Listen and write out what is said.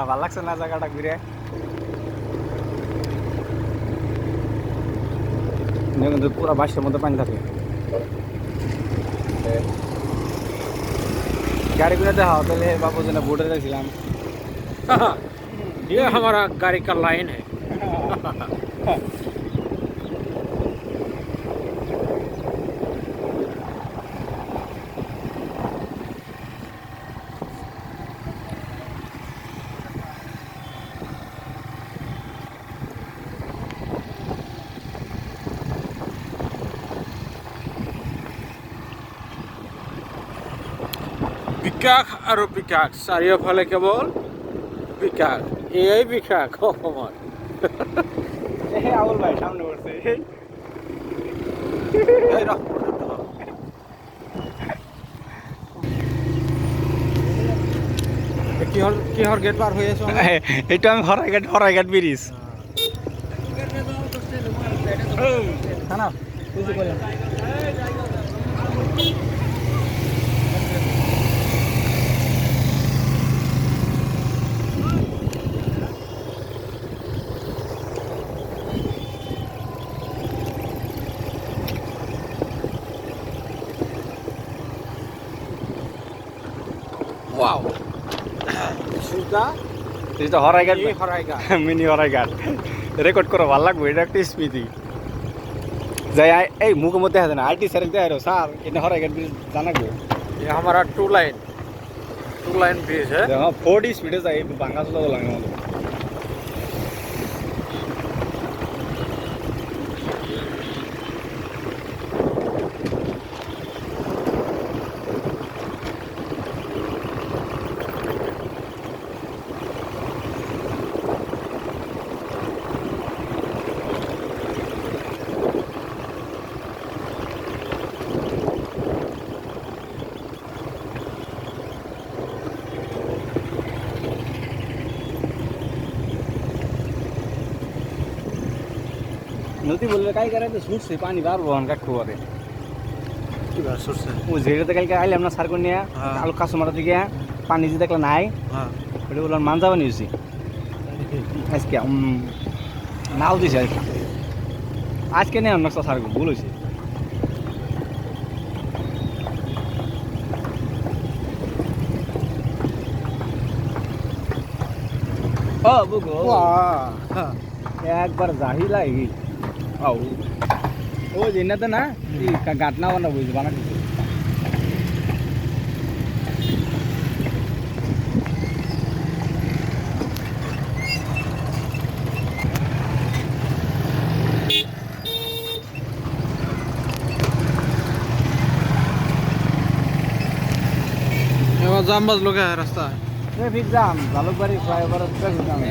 ভাল লাগছে না জায়গাটা ঘুরে? কিন্তু পুরো বাসের মধ্যে পানি থাকে। गाड़ी भी देखा पहले बाबू जी ने बोर्डर देखिलाम। ये हमारा गाड़ी का लाइन है। বিকাশ আৰু বিকাশ চাৰিওফালে কেৱল বিকাশ, এই বিকাশ অসমৰ। এই আউল ভাই সামনে পড়ছে। এই রহ, কিহৰ গেট পাৰ হৈ আছো? এইটো আমি হরাইঘাট ব্রিজ। খানা বুঝি করে ওয়াও, সুদা এটা হরাইঘাট, এই হরাইঘাট। মিনি হরাইঘাট রেকর্ড করো, ভালো লাগবে, এটা একটা স্মৃতি। যাই এই মুখের মধ্যে আছে না আইটি স্যার দেয় স্যার এটা হরাইঘাট ব্রিজ জানাবো। ये हमारा टू लाइन ब्रिज है। 40 স্পিডে যাই বাংলা চলা লাগে আমাদের। नदी बोलले काय करायचं सुटছে पाणी बार बहन কাটবো আরে কি বার সরছে? ও যেটাতে কালকে আইলাম না সার কোনিয়া হ্যাঁ। আলু কাস্টমার দিকে পানি যে দেখলা নাই হ্যাঁ, ওটা বললাম মান যাবা নিয়েছি আজকে নাও দিছে আজকে নেই অন্য সার ভুল হয়েছে। ও বুগো वाह, একবার জাহিলা এই আও ও যেনাতে না এই গাটনা বানাবো বানা দিছে। एवं जाम बजलो क्या है रास्ता? Traffic jam Jalukbari flyover traffic jam.